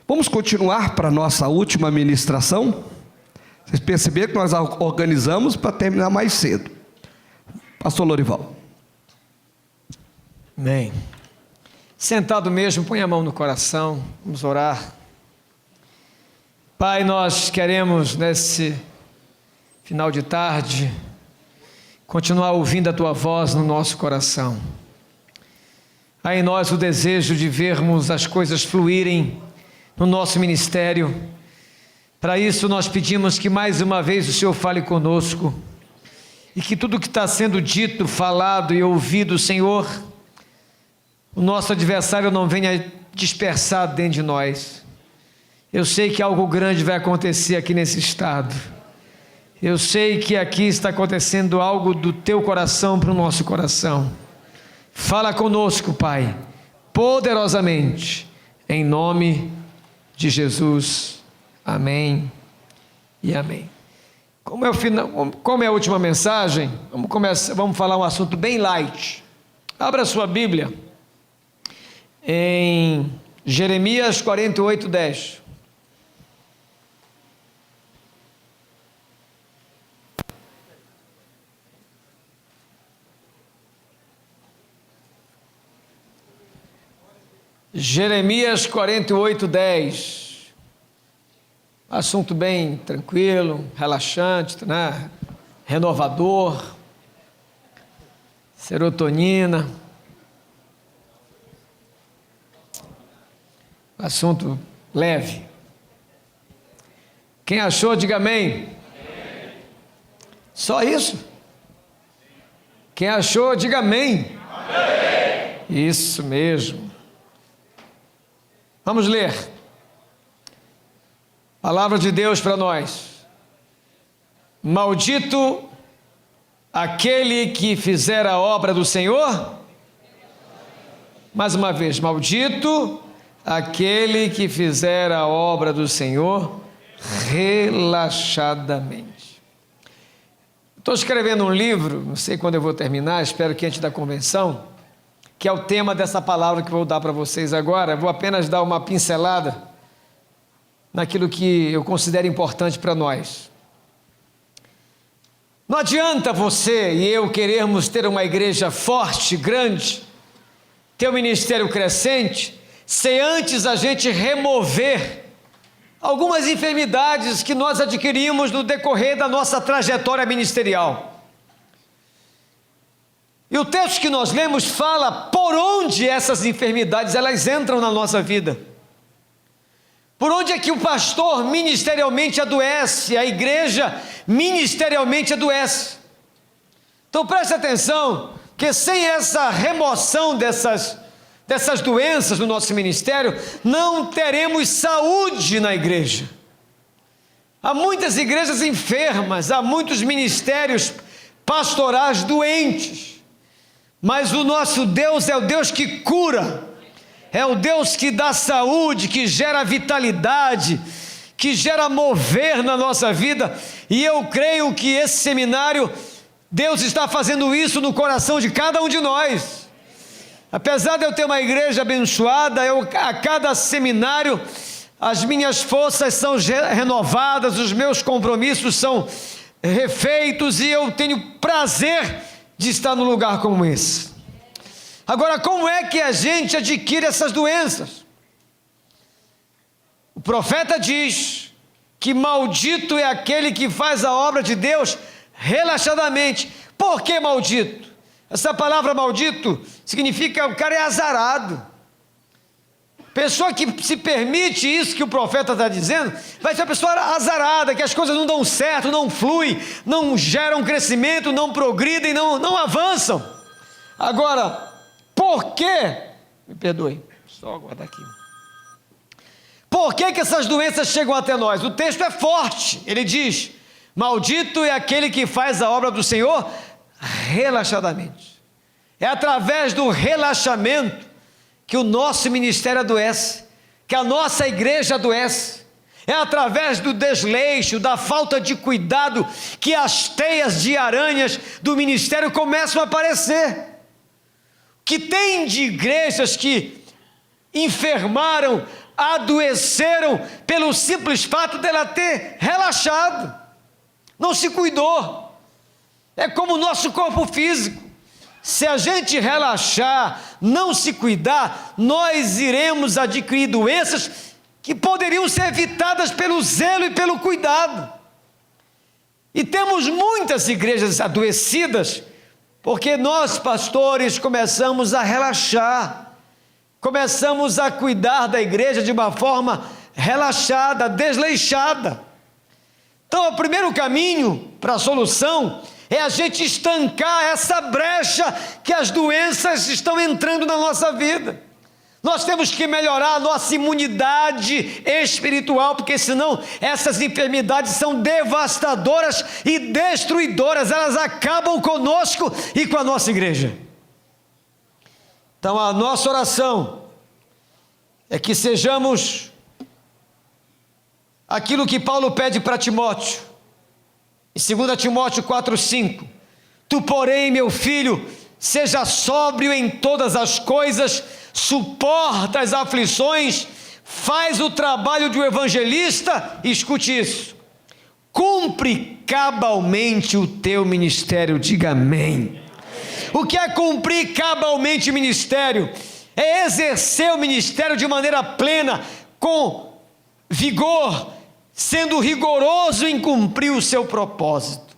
Vamos continuar para a nossa última ministração. Vocês perceberam que nós organizamos para terminar mais cedo. Pastor Lorival. Amém. Sentado mesmo, põe a mão no coração, vamos orar. Pai, nós queremos nesse final de tarde continuar ouvindo a Tua voz no nosso coração. Há em nós o desejo de vermos as coisas fluírem no nosso ministério. Para isso nós pedimos que mais uma vez o Senhor fale conosco e que tudo que está sendo dito, falado e ouvido, Senhor, o nosso adversário não venha dispersar dentro de nós. Eu sei que algo grande vai acontecer aqui nesse estado. Eu sei que aqui está acontecendo algo do Teu coração para o nosso coração. Fala conosco, Pai, poderosamente, em nome de Jesus. Amém e amém. Como é a última mensagem, vamos falar um assunto bem light. Abra sua Bíblia em Jeremias 48:10. Jeremias 48:10. Assunto bem tranquilo, relaxante, né? Renovador, serotonina. Assunto leve. Quem achou, diga amém. Amém. Só isso? Quem achou, diga amém. Amém. Isso mesmo. Vamos ler. Palavra de Deus para nós. Maldito aquele que fizer a obra do Senhor. Mais uma vez, maldito aquele que fizer a obra do Senhor relaxadamente. Estou escrevendo um livro, não sei quando eu vou terminar, espero que antes da convenção, que é o tema dessa palavra que eu vou dar para vocês agora. Eu vou apenas dar uma pincelada naquilo que eu considero importante para nós. Não adianta você e eu querermos ter uma igreja forte, grande, ter um ministério crescente, sem antes a gente remover algumas enfermidades que nós adquirimos no decorrer da nossa trajetória ministerial. E o texto que nós lemos fala por onde essas enfermidades elas entram na nossa vida. Por onde é que o pastor ministerialmente adoece, a igreja ministerialmente adoece. Então preste atenção, que sem essa remoção dessas doenças no nosso ministério, não teremos saúde na igreja. Há muitas igrejas enfermas, há muitos ministérios pastorais doentes, mas o nosso Deus é o Deus que cura, é o Deus que dá saúde, que gera vitalidade, que gera mover na nossa vida, e eu creio que esse seminário, Deus está fazendo isso no coração de cada um de nós. Apesar de eu ter uma igreja abençoada, a cada seminário, as minhas forças são renovadas, os meus compromissos são refeitos, e eu tenho prazer de estar num lugar como esse. Agora, como é que a gente adquire essas doenças? O profeta diz que maldito é aquele que faz a obra de Deus relaxadamente. Por que maldito? Essa palavra maldito significa o cara é azarado. Pessoa que se permite isso que o profeta está dizendo, vai ser uma pessoa azarada, que as coisas não dão certo, não fluem, não geram crescimento, não progridem, não avançam. Agora, por quê? Me perdoe, só aguardar aqui. Por que essas doenças chegam até nós? O texto é forte, ele diz: maldito é aquele que faz a obra do Senhor relaxadamente. É através do relaxamento que o nosso ministério adoece, que a nossa igreja adoece. É através do desleixo, da falta de cuidado, que as teias de aranhas do ministério começam a aparecer. Que tem de igrejas que enfermaram adoeceram pelo simples fato dela ter relaxado, não se cuidou. É como o nosso corpo físico. Se a gente relaxar, não se cuidar, nós iremos adquirir doenças que poderiam ser evitadas pelo zelo e pelo cuidado. E temos muitas igrejas adoecidas, porque nós, pastores, começamos a relaxar, começamos a cuidar da igreja de uma forma relaxada, desleixada. Então, o primeiro caminho para a solução é a gente estancar essa brecha que as doenças estão entrando na nossa vida. Nós temos que melhorar a nossa imunidade espiritual, porque senão essas enfermidades são devastadoras e destruidoras, elas acabam conosco e com a nossa igreja. Então a nossa oração é que sejamos aquilo que Paulo pede para Timóteo, em 2 Timóteo 4,5: tu, porém, meu filho, seja sóbrio em todas as coisas, suporta as aflições, faz o trabalho de um evangelista, escute isso, cumpre cabalmente o teu ministério. Diga amém. O que é cumprir cabalmente o ministério? É exercer o ministério de maneira plena, com vigor, sendo rigoroso em cumprir o seu propósito.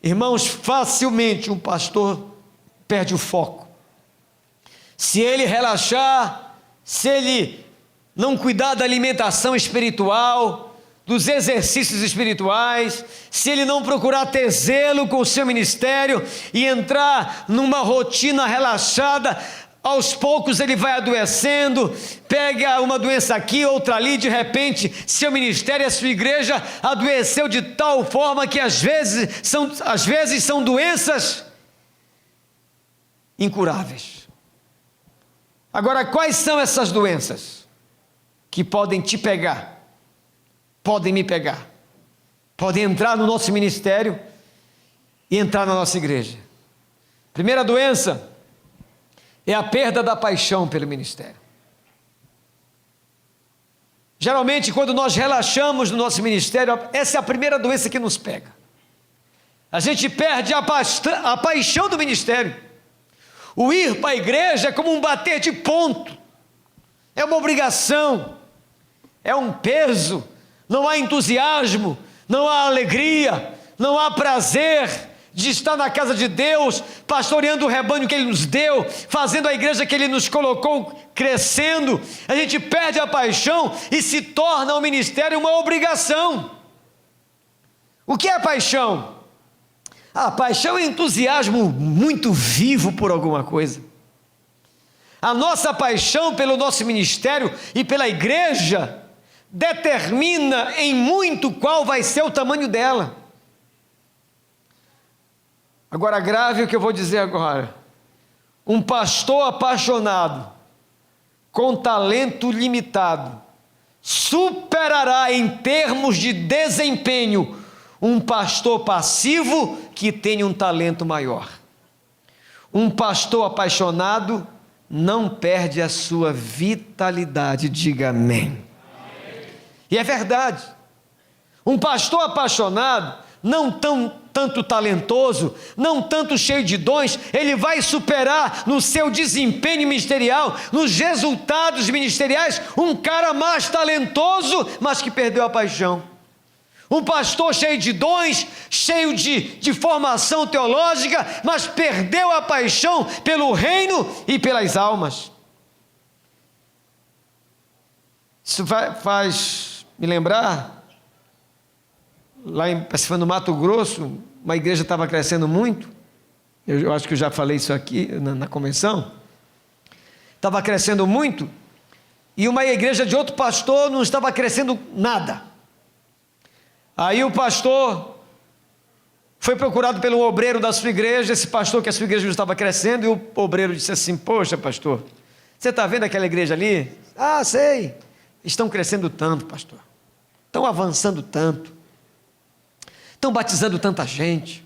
Irmãos, facilmente um pastor perde o foco. Se ele relaxar, se ele não cuidar da alimentação espiritual, dos exercícios espirituais, se ele não procurar ter zelo com o seu ministério e entrar numa rotina relaxada, aos poucos ele vai adoecendo, pega uma doença aqui, outra ali, de repente seu ministério, a sua igreja adoeceu de tal forma que às vezes são doenças incuráveis. Agora, quais são essas doenças que podem te pegar, podem me pegar, podem entrar no nosso ministério e entrar na nossa igreja? Primeira doença é a perda da paixão pelo ministério. Geralmente, quando nós relaxamos no nosso ministério, essa é a primeira doença que nos pega. A gente perde a paixão do ministério. O ir para a igreja é como um bater de ponto, é uma obrigação, é um peso, não há entusiasmo, não há alegria, não há prazer de estar na casa de Deus, pastoreando o rebanho que Ele nos deu, fazendo a igreja que Ele nos colocou crescendo. A gente perde a paixão e se torna o ministério uma obrigação. O que é paixão? A paixão é entusiasmo muito vivo por alguma coisa. A nossa paixão pelo nosso ministério e pela igreja determina em muito qual vai ser o tamanho dela. Agora, grave o que eu vou dizer agora. Um pastor apaixonado, com talento limitado, superará em termos de desempenho um pastor passivo que tem um talento maior. Um pastor apaixonado não perde a sua vitalidade. Diga amém. E é verdade. Um pastor apaixonado, não tanto talentoso, não tanto cheio de dons, ele vai superar no seu desempenho ministerial, nos resultados ministeriais, um cara mais talentoso, mas que perdeu a paixão. Um pastor cheio de dons, cheio de formação teológica, mas perdeu a paixão pelo reino e pelas almas. Isso faz me lembrar, lá no Mato Grosso, uma igreja estava crescendo muito, eu acho que eu já falei isso aqui na convenção, estava crescendo muito, e uma igreja de outro pastor não estava crescendo nada. Aí o pastor foi procurado pelo obreiro da sua igreja, esse pastor que a sua igreja não estava crescendo, e o obreiro disse assim: poxa, pastor, você está vendo aquela igreja ali? Ah, sei, estão crescendo tanto, pastor, estão avançando tanto, estão batizando tanta gente.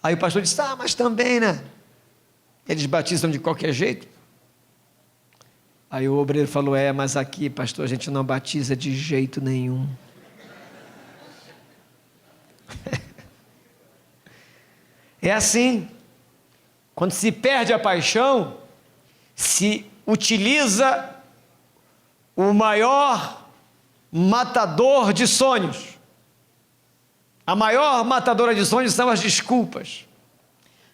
Aí o pastor disse: mas também, né, eles batizam de qualquer jeito. Aí o obreiro falou: mas aqui, pastor, a gente não batiza de jeito nenhum. É assim, quando se perde a paixão, se utiliza o maior matador de sonhos. A maior matadora de sonhos são as desculpas.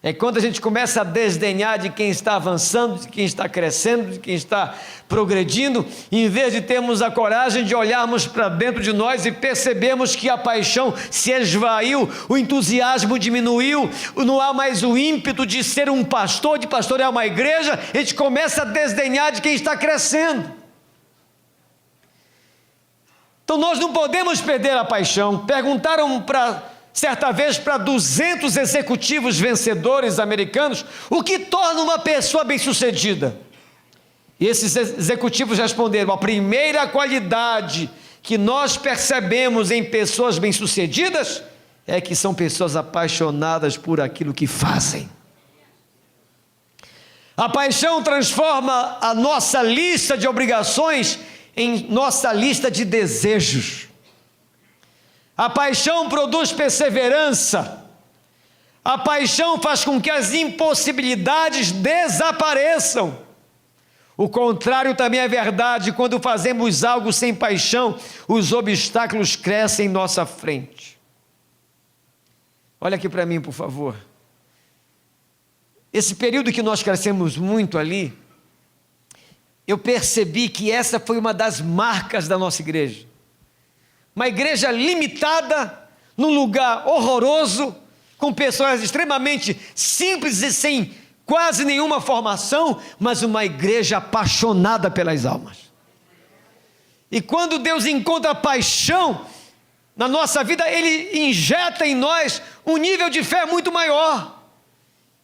É quando a gente começa a desdenhar de quem está avançando, de quem está crescendo, de quem está progredindo, em vez de termos a coragem de olharmos para dentro de nós e percebermos que a paixão se esvaiu, o entusiasmo diminuiu, não há mais o ímpeto de ser um pastor, de pastorear uma igreja, a gente começa a desdenhar de quem está crescendo. Então nós não podemos perder a paixão. Perguntaram certa vez para 200 executivos vencedores americanos o que torna uma pessoa bem-sucedida. E esses executivos responderam: a primeira qualidade que nós percebemos em pessoas bem-sucedidas é que são pessoas apaixonadas por aquilo que fazem. A paixão transforma a nossa lista de obrigações em nossa lista de desejos. A paixão produz perseverança. A paixão faz com que as impossibilidades desapareçam. O contrário também é verdade. Quando fazemos algo sem paixão, os obstáculos crescem em nossa frente. Olha aqui para mim, por favor. Esse período que nós crescemos muito ali, eu percebi que essa foi uma das marcas da nossa igreja. Uma igreja limitada, num lugar horroroso, com pessoas extremamente simples e sem quase nenhuma formação, mas uma igreja apaixonada pelas almas. E quando Deus encontra paixão na nossa vida, Ele injeta em nós um nível de fé muito maior.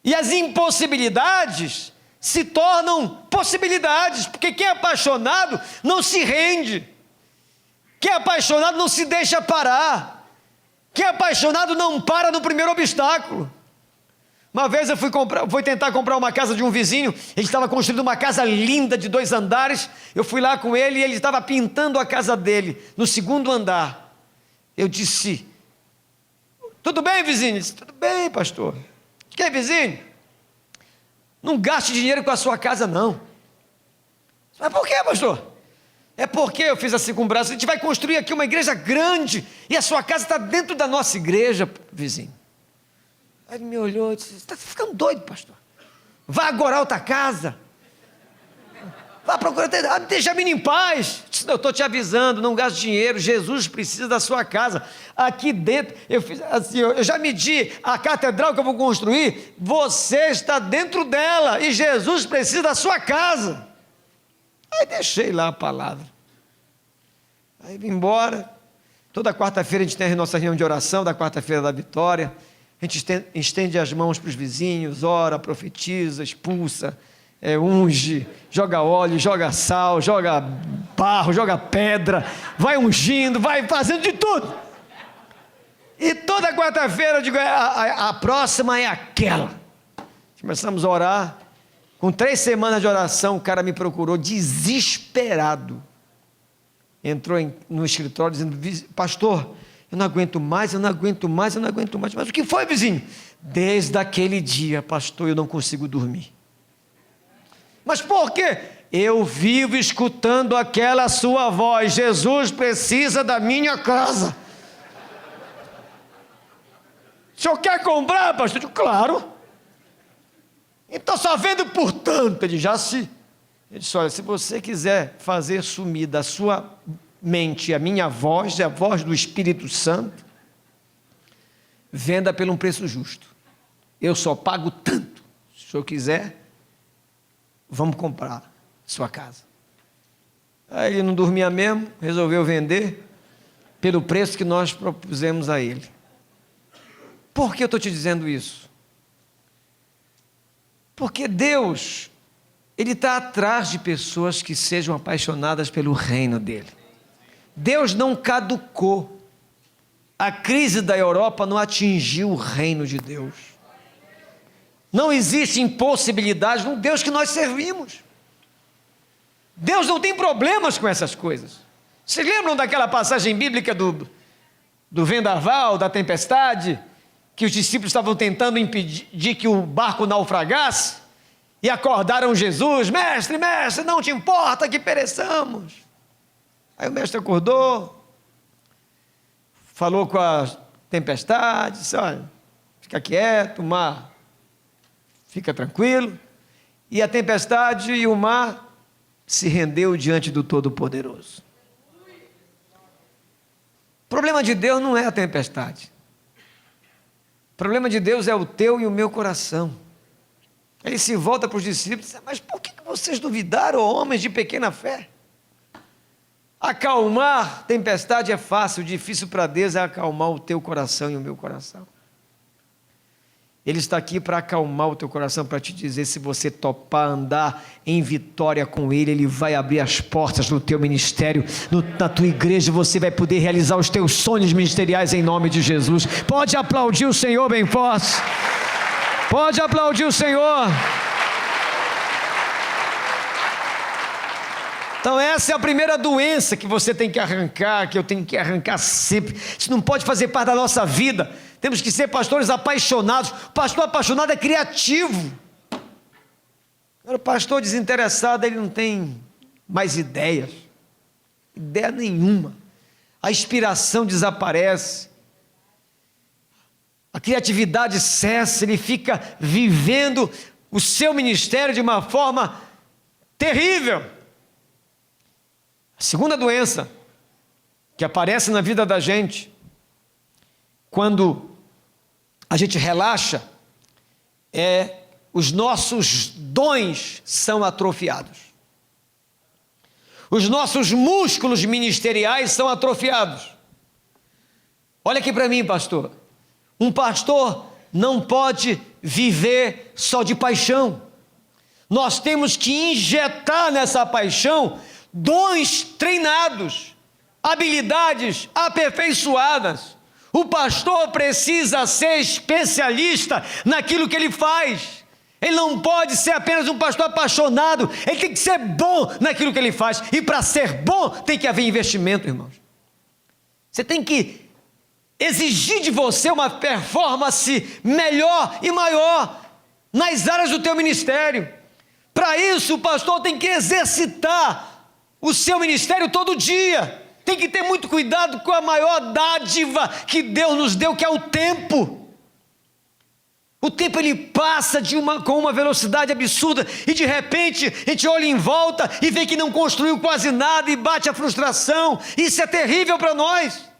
E as impossibilidades se tornam possibilidades, porque quem é apaixonado não se rende, quem é apaixonado não se deixa parar, quem é apaixonado não para no primeiro obstáculo. Uma vez eu fui tentar comprar uma casa de um vizinho, ele estava construindo uma casa linda de 2 andares, eu fui lá com ele e ele estava pintando a casa dele, no 2º andar. Eu disse: tudo bem, vizinho? Ele disse: tudo bem, pastor. Que é, vizinho? Não gaste dinheiro com a sua casa, não. Mas por quê, pastor? É porque eu fiz assim com o braço: a gente vai construir aqui uma igreja grande e a sua casa está dentro da nossa igreja, vizinho. Aí ele me olhou e disse: você está ficando doido, pastor? Vá agora a outra casa. Vá procurar, deixa a menina em paz. Eu estou te avisando, não gaste dinheiro, Jesus precisa da sua casa. Aqui dentro, eu fiz assim, eu já medi a catedral que eu vou construir, você está dentro dela, e Jesus precisa da sua casa. Aí deixei lá a palavra. Aí vim embora. Toda quarta-feira a gente tem a nossa reunião de oração, da quarta-feira da vitória. A gente estende as mãos para os vizinhos, ora, profetiza, expulsa, unge, joga óleo, joga sal, joga barro, joga pedra, vai ungindo, vai fazendo de tudo. E toda quarta-feira eu digo: a próxima é aquela. Começamos a orar. Com 3 semanas de oração, o cara me procurou desesperado. Entrou no escritório dizendo: pastor, eu não aguento mais, eu não aguento mais, eu não aguento mais. Mas o que foi, vizinho? Desde aquele dia, pastor, eu não consigo dormir. Mas por quê? Eu vivo escutando aquela sua voz: Jesus precisa da minha casa. O senhor quer comprar, pastor? Eu digo: claro. Então só vendo por tanto. Ele disse: olha, se você quiser fazer sumir da sua mente a minha voz, a voz do Espírito Santo, venda pelo um preço justo. Eu só pago tanto. Se o senhor quiser, vamos comprar sua casa. Aí ele não dormia mesmo, resolveu vender pelo preço que nós propusemos a ele. Por que eu estou te dizendo isso? Porque Deus, Ele está atrás de pessoas que sejam apaixonadas pelo reino dEle. Deus não caducou. A crise da Europa não atingiu o reino de Deus. Não existe impossibilidade no Deus que nós servimos. Deus não tem problemas com essas coisas. Vocês lembram daquela passagem bíblica do vendaval, da tempestade, que os discípulos estavam tentando impedir que o barco naufragasse, e acordaram Jesus: mestre, mestre, não te importa que pereçamos. Aí o mestre acordou, falou com a tempestade, disse: olha, fica quieto, o mar fica tranquilo. E a tempestade e o mar se rendeu diante do Todo-Poderoso. O problema de Deus não é a tempestade. O problema de Deus é o teu e o meu coração. Ele se volta para os discípulos e diz: mas por que vocês duvidaram, homens de pequena fé? Acalmar tempestade é fácil, o difícil para Deus é acalmar o teu coração e o meu coração. Ele está aqui para acalmar o teu coração, para te dizer: se você topar andar em vitória com Ele, Ele vai abrir as portas no teu ministério, na tua igreja, você vai poder realizar os teus sonhos ministeriais em nome de Jesus. Pode aplaudir o Senhor bem forte. Pode aplaudir o Senhor. Então essa é a primeira doença que você tem que arrancar, que eu tenho que arrancar sempre. Isso não pode fazer parte da nossa vida. Temos que ser pastores apaixonados. O pastor apaixonado é criativo. O pastor desinteressado, ele não tem mais ideias. Ideia nenhuma. A inspiração desaparece. A criatividade cessa, ele fica vivendo o seu ministério de uma forma terrível. A segunda doença que aparece na vida da gente, quando a gente relaxa, é os nossos dons são atrofiados. Os nossos músculos ministeriais são atrofiados. Olha aqui para mim, pastor. Um pastor não pode viver só de paixão. Nós temos que injetar nessa paixão dons treinados, habilidades aperfeiçoadas. O pastor precisa ser especialista naquilo que ele faz. Ele não pode ser apenas um pastor apaixonado, ele tem que ser bom naquilo que ele faz. E para ser bom tem que haver investimento, irmãos. Você tem que exigir de você uma performance melhor e maior nas áreas do teu ministério. Para isso o pastor tem que exercitar o seu ministério todo dia. Tem que ter muito cuidado com a maior dádiva que Deus nos deu, que é o tempo. O tempo ele passa com uma velocidade absurda e de repente a gente olha em volta e vê que não construiu quase nada e bate a frustração. Isso é terrível para nós.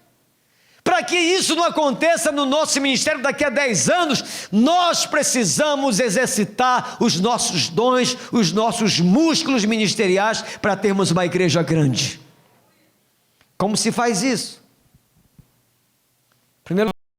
Para que isso não aconteça no nosso ministério daqui a 10 anos, nós precisamos exercitar os nossos dons, os nossos músculos ministeriais para termos uma igreja grande. Como se faz isso?